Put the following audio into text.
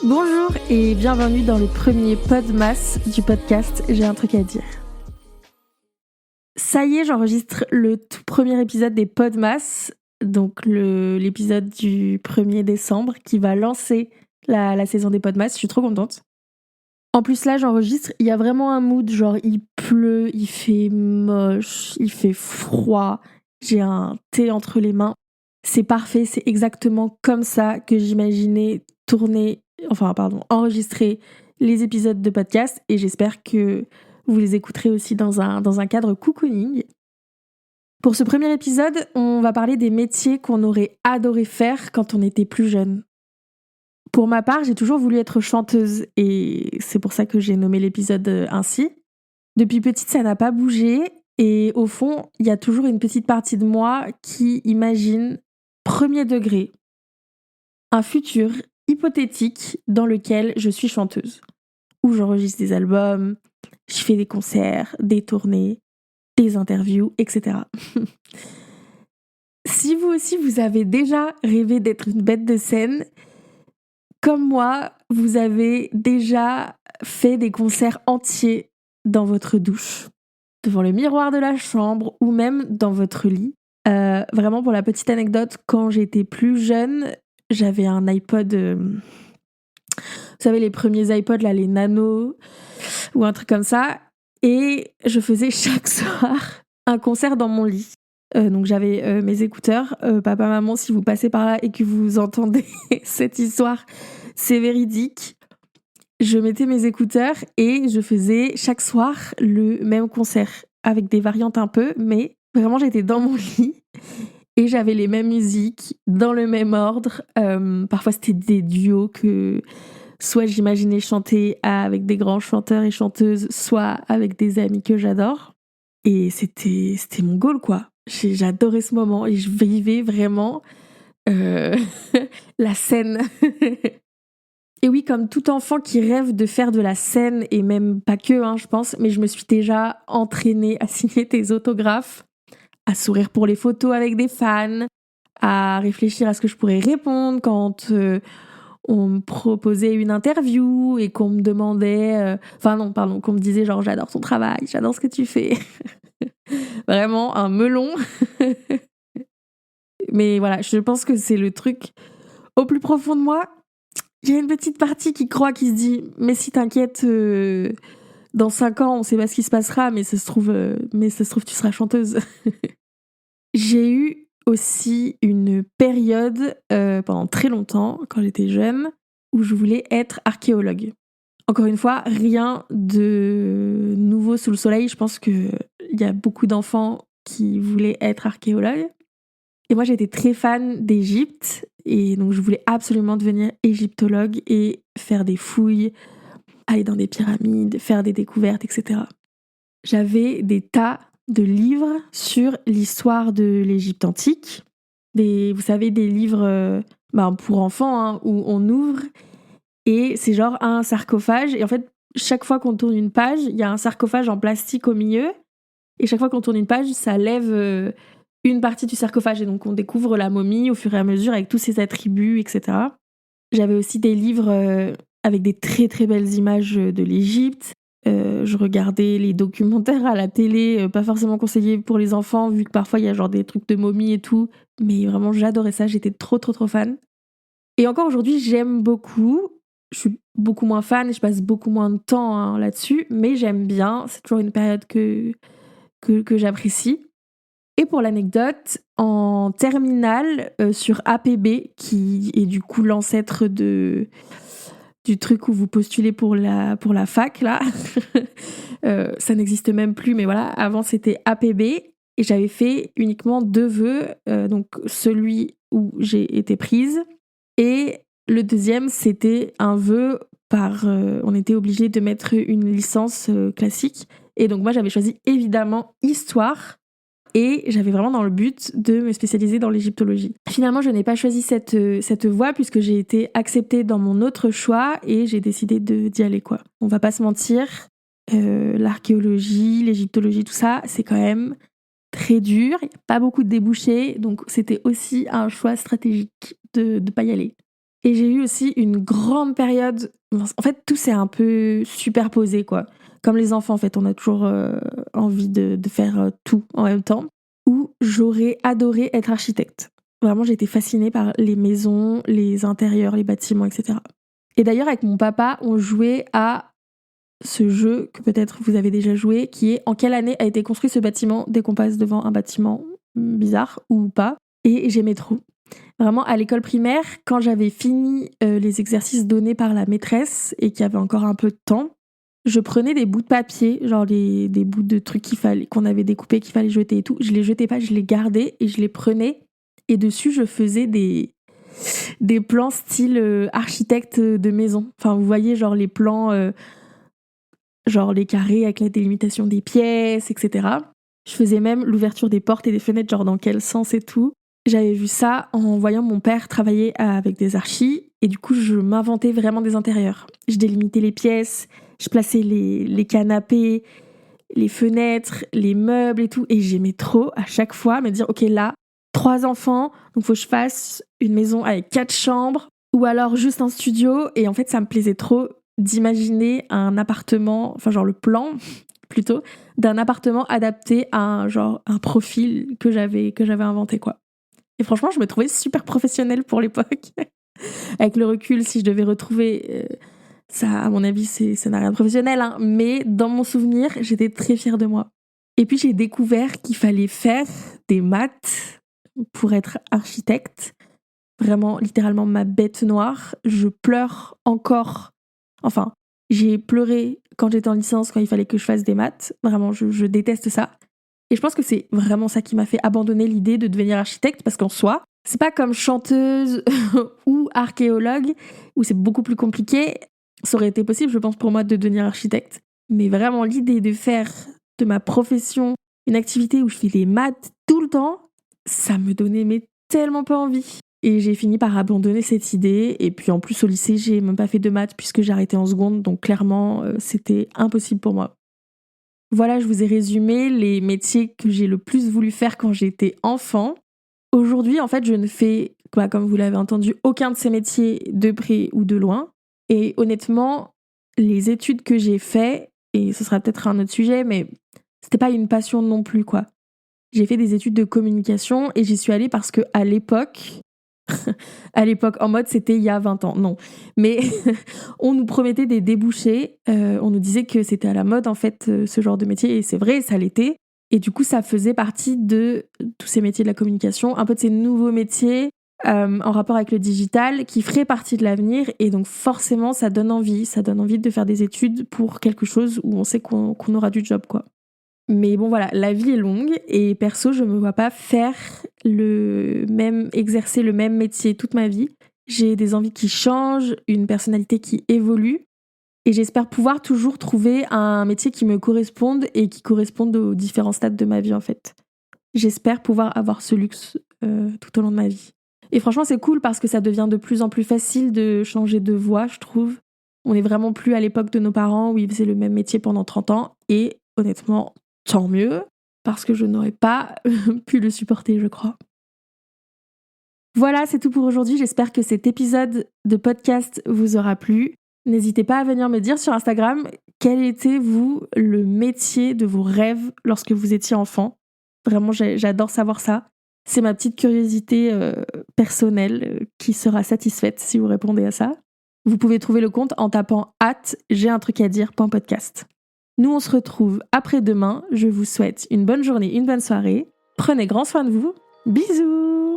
Bonjour et bienvenue dans le premier Podmas du podcast J'ai un truc à dire. Ça y est, j'enregistre le tout premier épisode des Podmas, donc l'épisode du 1er décembre qui va lancer la saison des Podmas. Je suis trop contente. En plus là, j'enregistre, il y a vraiment un mood, genre il pleut, il fait moche, il fait froid, j'ai un thé entre les mains. C'est parfait, c'est exactement comme ça que j'imaginais enregistrer les épisodes de podcast et j'espère que vous les écouterez aussi dans un cadre cocooning. Pour ce premier épisode, on va parler des métiers qu'on aurait adoré faire quand on était plus jeune. Pour ma part, j'ai toujours voulu être chanteuse et c'est pour ça que j'ai nommé l'épisode ainsi. Depuis petite, ça n'a pas bougé et au fond, il y a toujours une petite partie de moi qui imagine, premier degré, un futur hypothétique dans lequel je suis chanteuse, où j'enregistre des albums, je fais des concerts, des tournées, des interviews, etc. Si vous aussi vous avez déjà rêvé d'être une bête de scène, comme moi, vous avez déjà fait des concerts entiers dans votre douche, devant le miroir de la chambre ou même dans votre lit. Vraiment, pour la petite anecdote, quand j'étais plus jeune, j'avais un iPod, vous savez, les premiers iPods, là, les Nano, ou un truc comme ça, et je faisais chaque soir un concert dans mon lit. Donc j'avais mes écouteurs. Papa, maman, si vous passez par là et que vous entendez cette histoire, c'est véridique. Je mettais mes écouteurs et je faisais chaque soir le même concert, avec des variantes un peu, mais vraiment j'étais dans mon lit et j'avais les mêmes musiques, dans le même ordre. Parfois c'était des duos que soit j'imaginais chanter avec des grands chanteurs et chanteuses, soit avec des amis que j'adore. Et c'était mon goal, quoi. J'adorais ce moment et je vivais vraiment la scène. Et oui, comme tout enfant qui rêve de faire de la scène, et même pas que, je pense, mais je me suis déjà entraînée à signer des autographes, à sourire pour les photos avec des fans, à réfléchir à ce que je pourrais répondre quand on me proposait une interview et qu'on me demandait... qu'on me disait genre « j'adore ton travail, j'adore ce que tu fais ». Vraiment un melon. Mais voilà, je pense que c'est le truc au plus profond de moi. Il y a une petite partie qui croit, qui se dit « mais si t'inquiètes, dans 5 ans, on sait pas ce qui se passera, mais ça se trouve, tu seras chanteuse. » J'ai eu aussi une période, pendant très longtemps, quand j'étais jeune, où je voulais être archéologue. Encore une fois, rien de nouveau sous le soleil. Je pense qu'il y a beaucoup d'enfants qui voulaient être archéologues. Et moi, j'étais très fan d'Égypte. Et donc, je voulais absolument devenir égyptologue et faire des fouilles, aller dans des pyramides, faire des découvertes, etc. J'avais des tas de livres sur l'histoire de l'Égypte antique. Vous savez, des livres pour enfants, où on ouvre et c'est genre un sarcophage. Et en fait, chaque fois qu'on tourne une page, il y a un sarcophage en plastique au milieu. Et chaque fois qu'on tourne une page, ça lève une partie du sarcophage. Et donc, on découvre la momie au fur et à mesure avec tous ses attributs, etc. J'avais aussi des livres avec des très très belles images de l'Égypte. Je regardais les documentaires à la télé, pas forcément conseillés pour les enfants, vu que parfois il y a genre des trucs de momies et tout. Mais vraiment, j'adorais ça, j'étais trop trop trop fan. Et encore aujourd'hui, j'aime beaucoup. Je suis beaucoup moins fan et je passe beaucoup moins de temps là-dessus, mais j'aime bien. C'est toujours une période que j'apprécie. Et pour l'anecdote, en terminale, sur APB, qui est du coup l'ancêtre du truc où vous postulez pour la fac, là, ça n'existe même plus, mais voilà, avant c'était APB, et j'avais fait uniquement 2 vœux, donc celui où j'ai été prise, et le deuxième, c'était un vœu on était obligé de mettre une licence classique. Et donc moi, j'avais choisi évidemment histoire. Et j'avais vraiment dans le but de me spécialiser dans l'égyptologie. Finalement, je n'ai pas choisi cette voie puisque j'ai été acceptée dans mon autre choix et j'ai décidé d'y aller, quoi. On va pas se mentir, l'archéologie, l'égyptologie, tout ça, c'est quand même très dur. Il n'y a pas beaucoup de débouchés. Donc c'était aussi un choix stratégique de pas y aller. Et j'ai eu aussi une grande période... En fait, tout s'est un peu superposé, quoi. Comme les enfants, en fait, on a toujours envie de faire tout en même temps. Où j'aurais adoré être architecte. Vraiment, j'ai été fascinée par les maisons, les intérieurs, les bâtiments, etc. Et d'ailleurs, avec mon papa, on jouait à ce jeu que peut-être vous avez déjà joué, qui est en quelle année a été construit ce bâtiment dès qu'on passe devant un bâtiment bizarre ou pas. Et j'aimais trop. Vraiment, à l'école primaire, quand j'avais fini les exercices donnés par la maîtresse et qu'il y avait encore un peu de temps, je prenais des bouts de papier, genre des bouts de trucs qu'on avait découpés, qu'il fallait jeter et tout. Je les jetais pas, je les gardais et je les prenais. Et dessus, je faisais des plans style architecte de maison. Enfin, vous voyez, genre les plans, genre les carrés avec la délimitation des pièces, etc. Je faisais même l'ouverture des portes et des fenêtres, genre dans quel sens et tout. J'avais vu ça en voyant mon père travailler avec des archis et du coup, je m'inventais vraiment des intérieurs. Je délimitais les pièces, je plaçais les canapés, les fenêtres, les meubles et tout. Et j'aimais trop à chaque fois me dire, ok, là, 3 enfants, donc faut que je fasse une maison avec 4 chambres ou alors juste un studio. Et en fait, ça me plaisait trop d'imaginer un appartement, enfin genre le plan plutôt, d'un appartement adapté à un profil que j'avais inventé, quoi. Et franchement, je me trouvais super professionnelle pour l'époque. Avec le recul, si je devais retrouver ça, à mon avis, ça n'a rien de professionnel, hein, mais dans mon souvenir, j'étais très fière de moi. Et puis, j'ai découvert qu'il fallait faire des maths pour être architecte. Vraiment, littéralement, ma bête noire. Je pleure encore. Enfin, j'ai pleuré quand j'étais en licence, quand il fallait que je fasse des maths. Vraiment, je déteste ça. Et je pense que c'est vraiment ça qui m'a fait abandonner l'idée de devenir architecte, parce qu'en soi, c'est pas comme chanteuse ou archéologue, où c'est beaucoup plus compliqué. Ça aurait été possible, je pense, pour moi de devenir architecte. Mais vraiment, l'idée de faire de ma profession une activité où je fais des maths tout le temps, ça me donnait tellement pas envie. Et j'ai fini par abandonner cette idée. Et puis en plus, au lycée, j'ai même pas fait de maths puisque j'ai arrêté en seconde. Donc clairement, c'était impossible pour moi. Voilà, je vous ai résumé les métiers que j'ai le plus voulu faire quand j'étais enfant. Aujourd'hui, en fait, je ne fais, comme vous l'avez entendu, aucun de ces métiers de près ou de loin. Et honnêtement, les études que j'ai faites, et ce sera peut-être un autre sujet, mais c'était pas une passion non plus, quoi. J'ai fait des études de communication et j'y suis allée parce que à l'époque, en mode c'était il y a 20 ans, non. Mais on nous promettait des débouchés, on nous disait que c'était à la mode en fait ce genre de métier et c'est vrai, ça l'était. Et du coup, ça faisait partie de tous ces métiers de la communication, un peu de ces nouveaux métiers en rapport avec le digital qui feraient partie de l'avenir. Et donc forcément, ça donne envie de faire des études pour quelque chose où on sait qu'on aura du job, quoi. Mais bon voilà, la vie est longue et perso, je me vois pas exercer le même métier toute ma vie. J'ai des envies qui changent, une personnalité qui évolue et j'espère pouvoir toujours trouver un métier qui me corresponde et qui corresponde aux différents stades de ma vie en fait. J'espère pouvoir avoir ce luxe tout au long de ma vie. Et franchement, c'est cool parce que ça devient de plus en plus facile de changer de voie, je trouve. On n'est vraiment plus à l'époque de nos parents où ils faisaient le même métier pendant 30 ans et honnêtement, tant mieux, parce que je n'aurais pas pu le supporter, je crois. Voilà, c'est tout pour aujourd'hui. J'espère que cet épisode de podcast vous aura plu. N'hésitez pas à venir me dire sur Instagram quel était, vous, le métier de vos rêves lorsque vous étiez enfant. Vraiment, j'adore savoir ça. C'est ma petite curiosité personnelle qui sera satisfaite si vous répondez à ça. Vous pouvez trouver le compte en tapant @j'ai-un-truc-à-dire.podcast. Nous, on se retrouve après-demain. Je vous souhaite une bonne journée, une bonne soirée. Prenez grand soin de vous. Bisous!